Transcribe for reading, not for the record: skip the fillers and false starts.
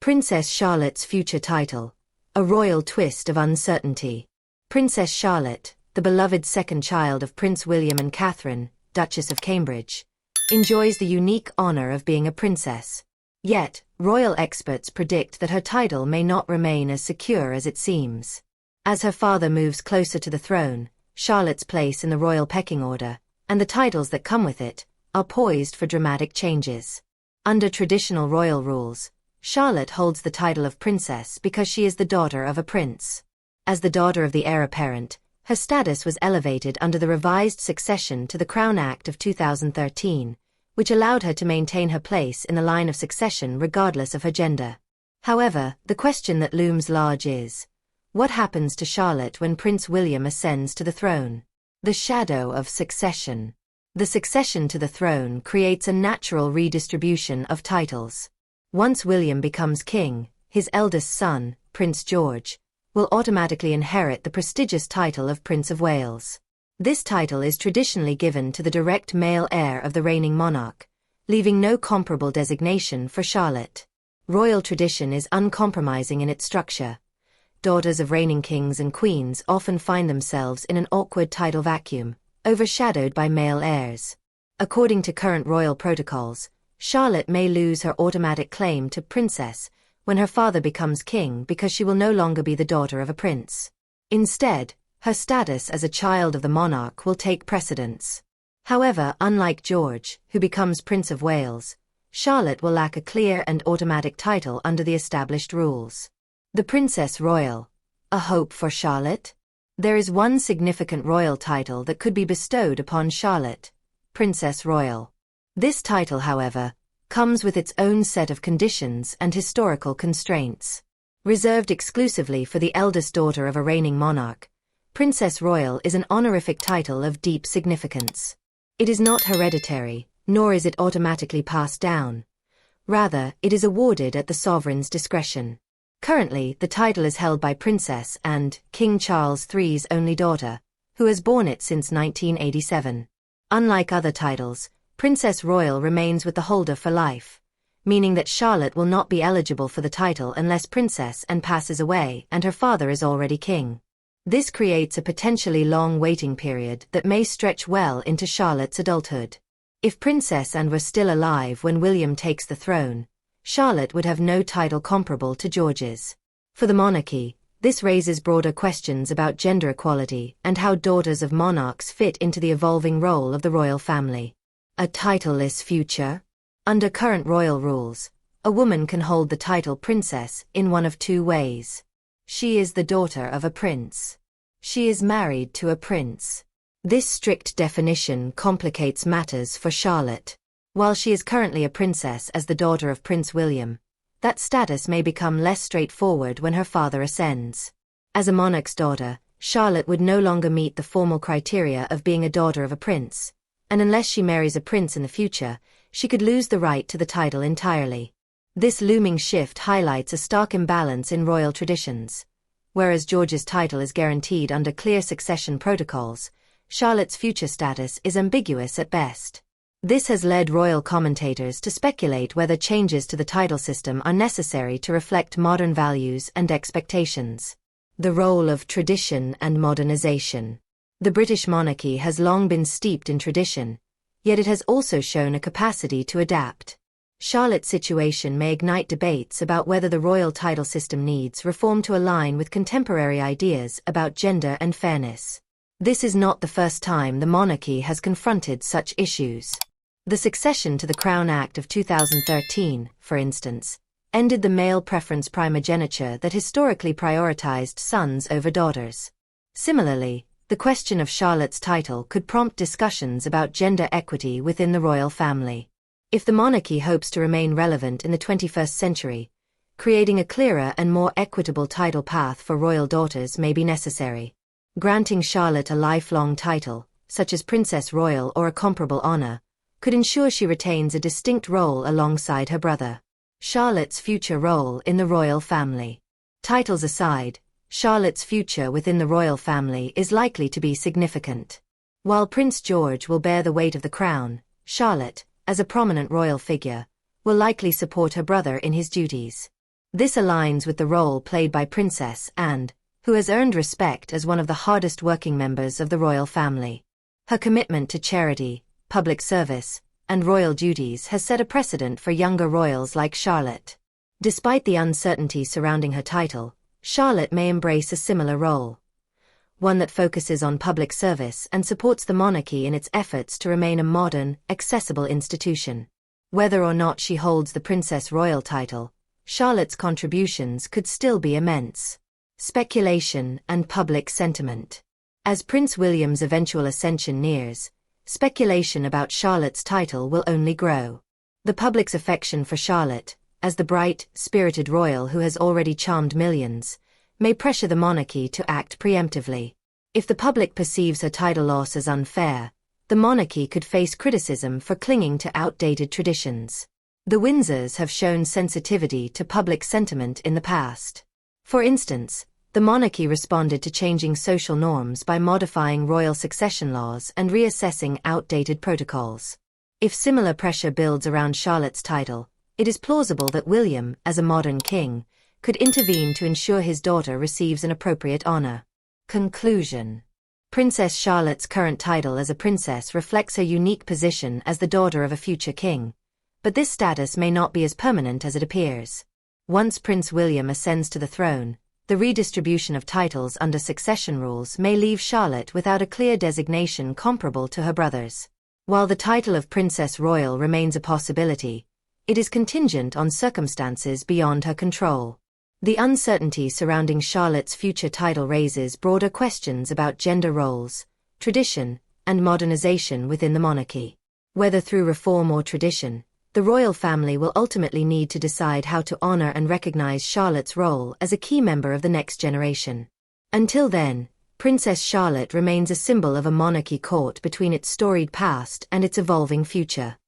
Princess Charlotte's future title. A royal twist of uncertainty. Princess Charlotte, the beloved second child of Prince William and Catherine, Duchess of Cambridge, enjoys the unique honor of being a princess. Yet, royal experts predict that her title may not remain as secure as it seems. As her father moves closer to the throne, Charlotte's place in the royal pecking order, and the titles that come with it, are poised for dramatic changes. Under traditional royal rules, Charlotte holds the title of princess because she is the daughter of a prince. As the daughter of the heir apparent, her status was elevated under the revised succession to the Crown Act of 2013, which allowed her to maintain her place in the line of succession regardless of her gender. However, the question that looms large is, what happens to Charlotte when Prince William ascends to the throne? The shadow of succession. The succession to the throne creates a natural redistribution of titles. Once William becomes king, his eldest son, Prince George, will automatically inherit the prestigious title of Prince of Wales. This title is traditionally given to the direct male heir of the reigning monarch, leaving no comparable designation for Charlotte. Royal tradition is uncompromising in its structure. Daughters of reigning kings and queens often find themselves in an awkward title vacuum, overshadowed by male heirs. According to current royal protocols, Charlotte may lose her automatic claim to princess when her father becomes king because she will no longer be the daughter of a prince. Instead, her status as a child of the monarch will take precedence. However, unlike George, who becomes Prince of Wales, Charlotte will lack a clear and automatic title under the established rules. The Princess Royal. A hope for Charlotte? There is one significant royal title that could be bestowed upon Charlotte: Princess Royal. This title, however, comes with its own set of conditions and historical constraints. Reserved exclusively for the eldest daughter of a reigning monarch, Princess Royal is an honorific title of deep significance. It is not hereditary, nor is it automatically passed down. Rather, it is awarded at the sovereign's discretion. Currently, the title is held by Princess and King Charles III's only daughter, who has borne it since 1987. Unlike other titles, Princess Royal remains with the holder for life, meaning that Charlotte will not be eligible for the title unless Princess Anne passes away and her father is already king. This creates a potentially long waiting period that may stretch well into Charlotte's adulthood. If Princess Anne were still alive when William takes the throne, Charlotte would have no title comparable to George's. For the monarchy, this raises broader questions about gender equality and how daughters of monarchs fit into the evolving role of the royal family. A titleless future? Under current royal rules, a woman can hold the title princess in one of two ways. She is the daughter of a prince. She is married to a prince. This strict definition complicates matters for Charlotte. While she is currently a princess as the daughter of Prince William, that status may become less straightforward when her father ascends. As a monarch's daughter, Charlotte would no longer meet the formal criteria of being a daughter of a prince, and unless she marries a prince in the future, she could lose the right to the title entirely. This looming shift highlights a stark imbalance in royal traditions. Whereas George's title is guaranteed under clear succession protocols, Charlotte's future status is ambiguous at best. This has led royal commentators to speculate whether changes to the title system are necessary to reflect modern values and expectations. The role of tradition and modernization. The British monarchy has long been steeped in tradition, yet it has also shown a capacity to adapt. Charlotte's situation may ignite debates about whether the royal title system needs reform to align with contemporary ideas about gender and fairness. This is not the first time the monarchy has confronted such issues. The succession to the Crown Act of 2013, for instance, ended the male preference primogeniture that historically prioritized sons over daughters. Similarly, the question of Charlotte's title could prompt discussions about gender equity within the royal family. If the monarchy hopes to remain relevant in the 21st century, creating a clearer and more equitable title path for royal daughters may be necessary. Granting Charlotte a lifelong title, such as Princess Royal or a comparable honor, could ensure she retains a distinct role alongside her brother. Charlotte's future role in the royal family. Titles aside, Charlotte's future within the royal family is likely to be significant. While Prince George will bear the weight of the crown, Charlotte, as a prominent royal figure, will likely support her brother in his duties. This aligns with the role played by Princess Anne, who has earned respect as one of the hardest-working members of the royal family. Her commitment to charity, public service, and royal duties has set a precedent for younger royals like Charlotte. Despite the uncertainty surrounding her title, Charlotte may embrace a similar role, one that focuses on public service and supports the monarchy in its efforts to remain a modern, accessible institution. Whether or not she holds the Princess Royal title, Charlotte's contributions could still be immense. Speculation and public sentiment. As Prince William's eventual ascension nears, speculation about Charlotte's title will only grow. The public's affection for Charlotte, as the bright, spirited royal who has already charmed millions, may pressure the monarchy to act preemptively. If the public perceives her title loss as unfair, the monarchy could face criticism for clinging to outdated traditions. The Windsors have shown sensitivity to public sentiment in the past. For instance, the monarchy responded to changing social norms by modifying royal succession laws and reassessing outdated protocols. If similar pressure builds around Charlotte's title, it is plausible that William, as a modern king, could intervene to ensure his daughter receives an appropriate honor. Conclusion. Princess Charlotte's current title as a princess reflects her unique position as the daughter of a future king, but this status may not be as permanent as it appears. Once Prince William ascends to the throne, the redistribution of titles under succession rules may leave Charlotte without a clear designation comparable to her brothers. While the title of Princess Royal remains a possibility, it is contingent on circumstances beyond her control. The uncertainty surrounding Charlotte's future title raises broader questions about gender roles, tradition, and modernization within the monarchy. Whether through reform or tradition, the royal family will ultimately need to decide how to honor and recognize Charlotte's role as a key member of the next generation. Until then, Princess Charlotte remains a symbol of a monarchy caught between its storied past and its evolving future.